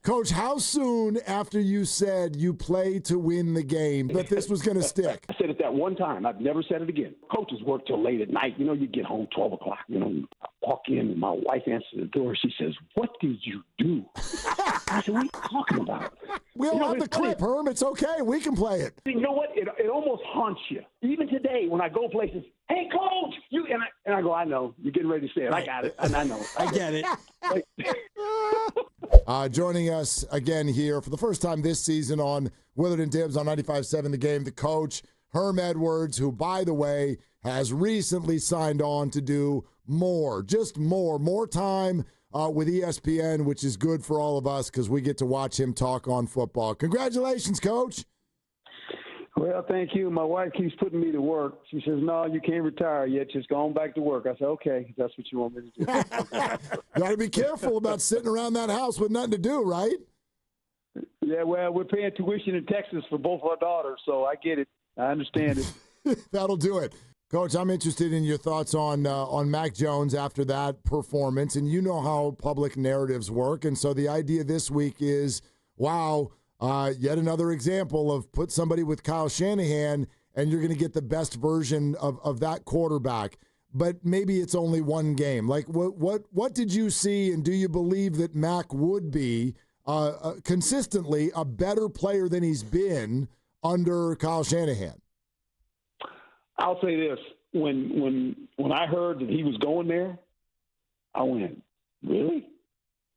Coach, how soon after you said you play to win the game that this was going to stick? I said it that one time. I've never said it again. Coaches work till late at night. You get home 12 o'clock. I walk in, and my wife answers the door. She says, "What did you do?" I said, "What are you talking about?" We don't have the clip, Herm. It's okay. We can play it. You know what? It almost haunts you. Even today when I go places, "Hey, Coach!" And I go, "I know. You're getting ready to say it. I got it. And I know. I get it." Joining us again here for the first time this season on Willard and Dibs on 95.7 The Game, the coach, Herm Edwards, who, by the way, has recently signed on to do more time with ESPN, which is good for all of us because we get to watch him talk on football. Congratulations, Coach. Well, thank you. My wife keeps putting me to work. She says, "No, you can't retire yet. Just go on back to work." I said, "Okay, that's what you want me to do." Got to be careful about sitting around that house with nothing to do, right? Yeah, well, we're paying tuition in Texas for both our daughters, so I get it. I understand it. That'll do it. Coach, I'm interested in your thoughts on Mac Jones after that performance, and you know how public narratives work, and so the idea this week is, wow, yet another example of put somebody with Kyle Shanahan and you're going to get the best version of that quarterback. But maybe it's only one game. Like, what did you see, and do you believe that Mac would be consistently a better player than he's been under Kyle Shanahan? I'll say this. When I heard that he was going there, I went, "Really?"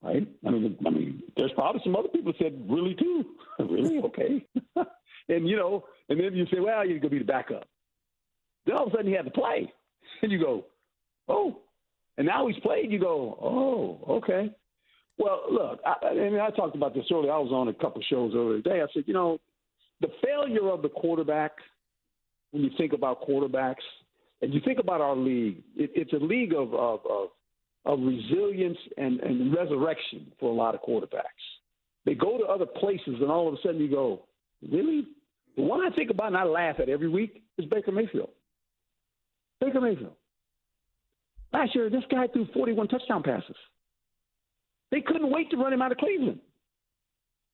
Right? I mean, there's probably some other people that said, "Really, too?" Really? Okay. and then you say, "Well, you're going to be the backup." Then all of a sudden he had to play. And you go, "Oh." And now he's played. You go, "Oh, okay." Well, look, I talked about this earlier. I was on a couple shows earlier today. I said, the failure of the quarterback, when you think about quarterbacks, and you think about our league, it's a league of resilience and resurrection for a lot of quarterbacks. They go to other places, and all of a sudden you go, "Really?" The one I think about and I laugh at every week is Baker Mayfield. Baker Mayfield. Last year, this guy threw 41 touchdown passes. They couldn't wait to run him out of Cleveland,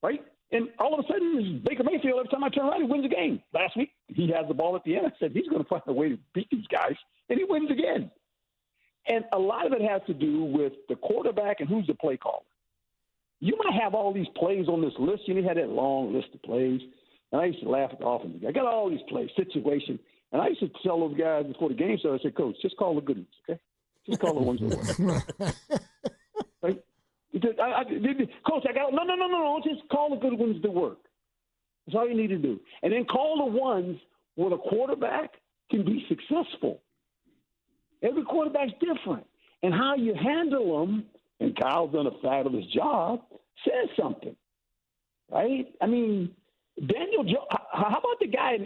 right? And all of a sudden, it's Baker Mayfield. Every time I turn around, he wins a game. Last week, he has the ball at the end. I said, he's going to find a way to beat these guys, and he wins again. And a lot of it has to do with the quarterback and who's the play caller. You might have all these plays on this list. You had that long list of plays. And I used to laugh at the offense. I got all these plays, situation. And I used to tell those guys before the game started, I said, "Coach, just call the good ones, okay? Just call the ones that work." Right? Coach, no. Just call the good ones that work. That's all you need to do. And then call the ones where the quarterback can be successful. Every quarterback's different. And how you handle them, and Kyle's done a fabulous job, says something. Right? I mean, Daniel Jones, how about the guy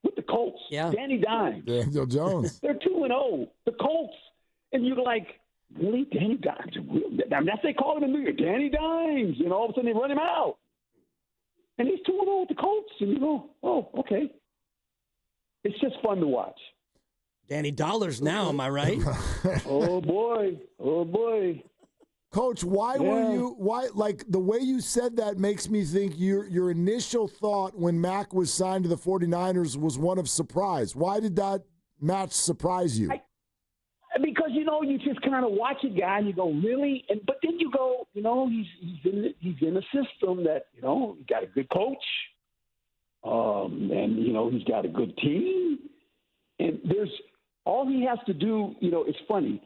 with the Colts? Yeah. Danny Dimes. Daniel Jones. They're 2-0. The Colts. And you're like, "Really? Danny Dimes? I mean, that's they call him in New York. Danny Dimes. And all of a sudden they run him out. And he's 2-0 with the Colts. And you go, "Oh, okay." It's just fun to watch. Danny Dollars now, am I right? Oh, boy. Coach, why the way you said that makes me think your initial thought when Mac was signed to the 49ers was one of surprise. Why did that match surprise you? Because, you just kind of watch a guy and you go, "Really?" But then you go, he's in a system that, he got a good coach. And, he's got a good team. And all he has to do, it's funny.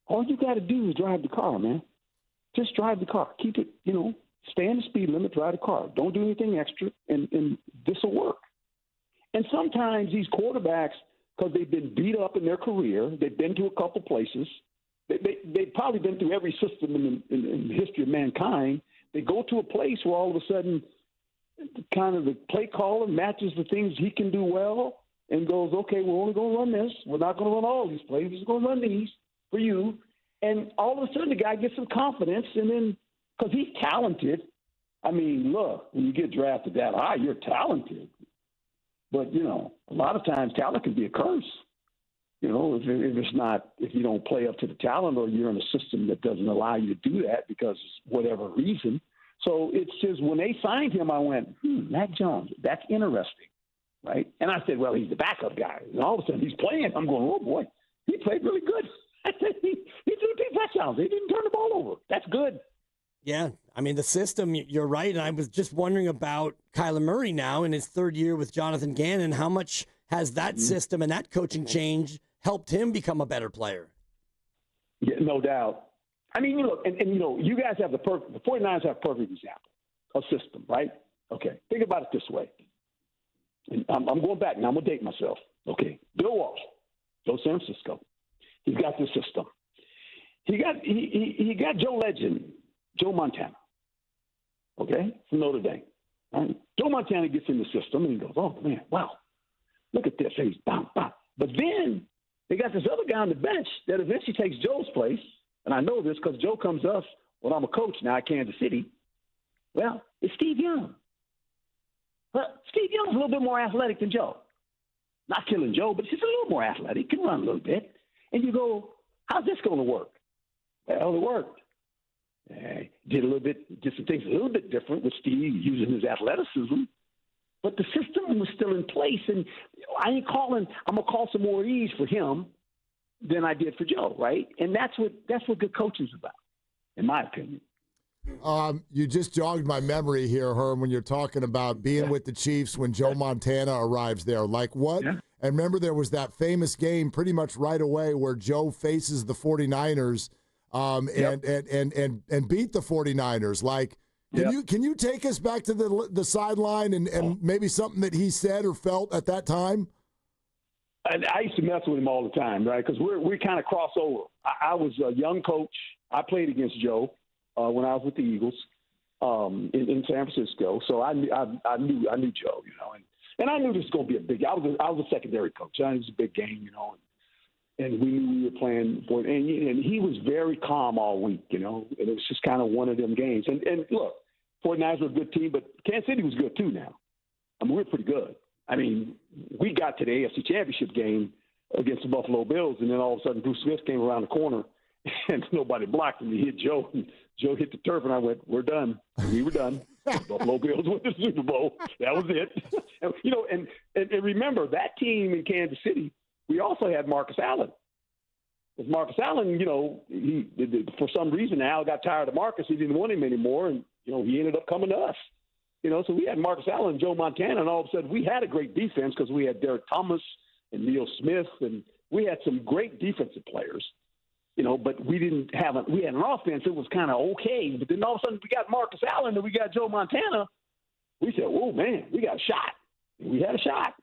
All you got to do is drive the car, man. Just drive the car. Keep it, stay in the speed limit, drive the car. Don't do anything extra, and this will work. And sometimes these quarterbacks, because they've been beat up in their career, they've been to a couple places. They've probably been through every system in the history of mankind. They go to a place where all of a sudden kind of the play caller matches the things he can do well and goes, "Okay, we're only going to run this. We're not going to run all these plays. We're just going to run these for you." And all of a sudden the guy gets some confidence, and then because he's talented. I mean, look, when you get drafted that high, you're talented. But, a lot of times talent can be a curse. if you don't play up to the talent, or you're in a system that doesn't allow you to do that because whatever reason. So it's just when they signed him, I went, Mac Jones, that's interesting, right? And I said, well, he's the backup guy. And all of a sudden he's playing. I'm going, oh, boy, he played really good. I said, he threw 2 touchdowns. He didn't turn the ball over. That's good. Yeah, I mean, the system, you're right. And I was just wondering about Kyler Murray now in his 3rd year with Jonathan Gannon. How much has that system and that coaching change helped him become a better player? Yeah, no doubt. I mean, you guys have the 49ers have a perfect example of system, right? Okay, think about it this way. And I'm going back now. I'm going to date myself. Okay, Bill Walsh, Joe San Francisco. He's got this system. He got Joe Legend, Joe Montana, okay, from Notre Dame. Right? Joe Montana gets in the system, and he goes, oh, man, wow, look at this. He's bam, bam. But then they got this other guy on the bench that eventually takes Joe's place, and I know this because Joe comes to us when I'm a coach now at Kansas City. Well, it's Steve Young. But Steve Young's a little bit more athletic than Joe. Not killing Joe, but he's a little more athletic, can run a little bit. And you go, how's this going to work? Well, it worked. Did some things a little bit different with Steve using his athleticism, but the system was still in place. And I'm going to call some more ease for him than I did for Joe, right? And that's what good coaching is about, in my opinion. You just jogged my memory here, Herm, when you're talking about being with the Chiefs when Joe Montana arrives there. Like what? Yeah. And remember there was that famous game pretty much right away where Joe faces the 49ers and beat the 49ers. Like, can you take us back to the sideline and maybe something that he said or felt at that time? I used to mess with him all the time, right? Because we kind of cross over. I was a young coach. I played against Joe when I was with the Eagles in San Francisco. So I knew Joe, and I knew this was going to be a big. I was a secondary coach. It was a big game, and we knew we were playing for it. And he was very calm all week, and it was just kind of one of them games. And look, 49ers were a good team, but Kansas City was good too now. I mean, we're pretty good. I mean, we got to the AFC Championship game against the Buffalo Bills, and then all of a sudden Bruce Smith came around the corner, and nobody blocked him. He hit Joe, and Joe hit the turf, and I went, we're done. We were done. Buffalo Bills won the Super Bowl. That was it. And remember, that team in Kansas City, we also had Marcus Allen. Because Marcus Allen, he for some reason, Al got tired of Marcus. He didn't want him anymore, and, he ended up coming to us. So we had Marcus Allen and Joe Montana, and all of a sudden we had a great defense because we had Derek Thomas and Neil Smith, and we had some great defensive players, but we had an offense that was kind of okay. But then all of a sudden we got Marcus Allen and we got Joe Montana. We said, whoa, man, we got a shot. And we had a shot.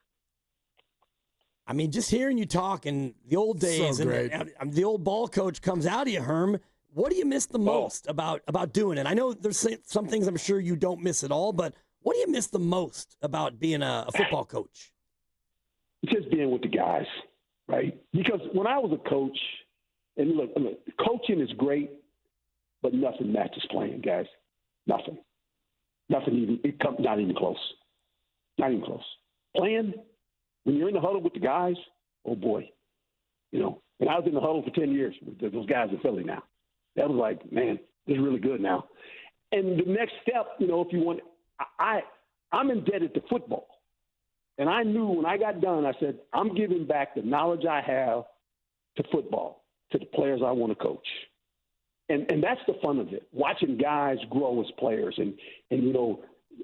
I mean, just hearing you talk in the old days, so and the old ball coach comes out of you, Herm. What do you miss the most about doing it? I know there's some things I'm sure you don't miss at all, but what do you miss the most about being a football coach? Just being with the guys, right? Because when I was a coach, and look, coaching is great, but nothing matches playing, guys. Nothing. Not even close. Not even close. Playing, when you're in the huddle with the guys, oh boy, and I was in the huddle for 10 years with those guys in Philly now. That was like, man, this is really good now. And the next step, if you want, I'm indebted to football. And I knew when I got done, I said, I'm giving back the knowledge I have to football, to the players I want to coach. And that's the fun of it, watching guys grow as players. And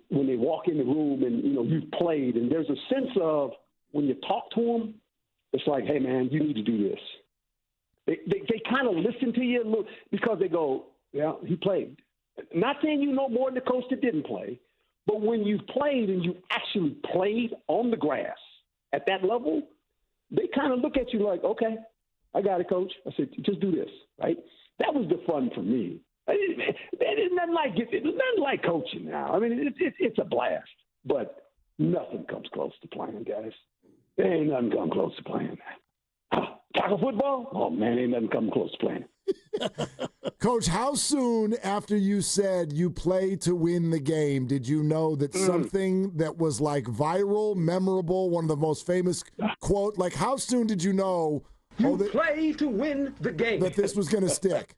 when they walk in the room and, you've played, and there's a sense of when you talk to them, it's like, hey, man, you need to do this. They kind of listen to you look, because they go, yeah, he played. Not saying you know more than the coach that didn't play, but when you've played and you actually played on the grass at that level, they kind of look at you like, okay, I got it, coach. I said, just do this, right? That was the fun for me. It's nothing like coaching now. I mean, it's a blast, but nothing comes close to playing, guys. There ain't nothing come close to playing that. Tackle football? Oh, man, ain't nothing coming close to playing. Coach, how soon after you said you play to win the game did you know that something that was like viral, memorable, one of the most famous quote, like how soon did you know, You play to win the game. that this was going to stick.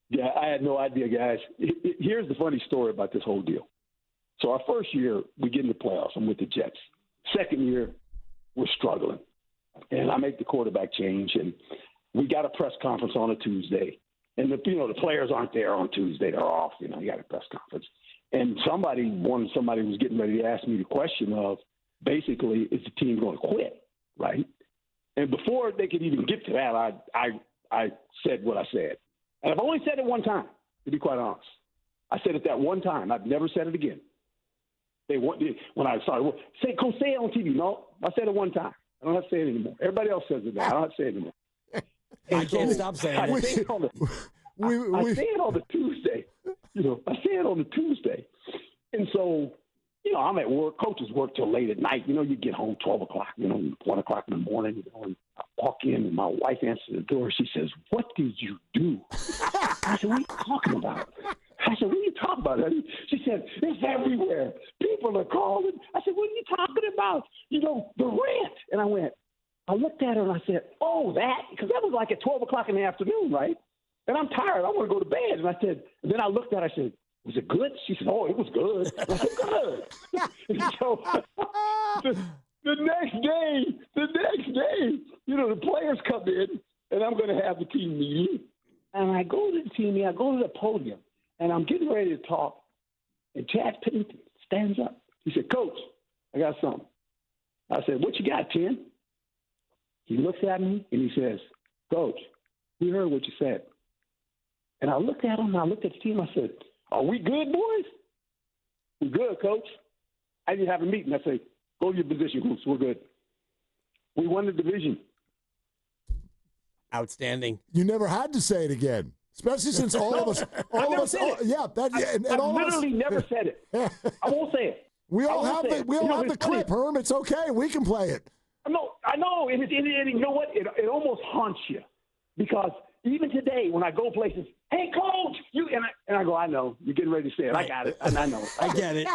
Yeah, I had no idea, guys. Here's the funny story about this whole deal. So our first year, we get in the playoffs. I'm with the Jets. Second year, we're struggling. And I make the quarterback change, and we got a press conference on a Tuesday. And, the players aren't there on Tuesday. They're off. You got a press conference. And somebody was getting ready to ask me the question of, basically, is the team going to quit, right? And before they could even get to that, I said what I said. And I've only said it one time, to be quite honest. I said it that one time. I've never said it again. When I started, Coach, say it on TV. No, I said it one time. I don't have to say it anymore. Everybody else says it now. I don't have to say it anymore. I can't stop saying it. I say it on the Tuesday. I say it on the Tuesday. And so, I'm at work. Coaches work till late at night. You get home 12 o'clock, 1 o'clock in the morning. And I walk in, and my wife answers the door. She says, "What did you do?" I said, "What are you talking about?" I said, "What are you talking about, honey?" She said, "It's everywhere. People are calling." I said, "What are you talking about?" The rant. And I looked at her and I said, "Oh, that," because that was like at 12 o'clock in the afternoon, right? And I'm tired. I want to go to bed. And then I looked at her. I said, "Was it good?" She said, "Oh, it was good." I said, "Good." And so the next day, the players come in, and I'm going to have the team meeting. And I go to the team meeting. I go to the podium, and I'm getting ready to talk. And Chad Pennington stands up. He said, "Coach, I got something." I said, "What you got, Tim?" He looks at me, and he says, "Coach, we heard what you said." And I looked at him, and I looked at the team. I said, "Are we good, boys?" "We're good, Coach." I didn't have a meeting. I said, "Go to your position groups. We're good." We won the division. Outstanding. You never had to say it again, especially since all of us. I never said it. I literally never said it. I won't say it. We all have the clip, Herm. It's okay. We can play it. I know. And you know what? It almost haunts you because even today when I go places, "Hey, Coach," and I go, "I know. You're getting ready to say it. I got it. And I know. I get it.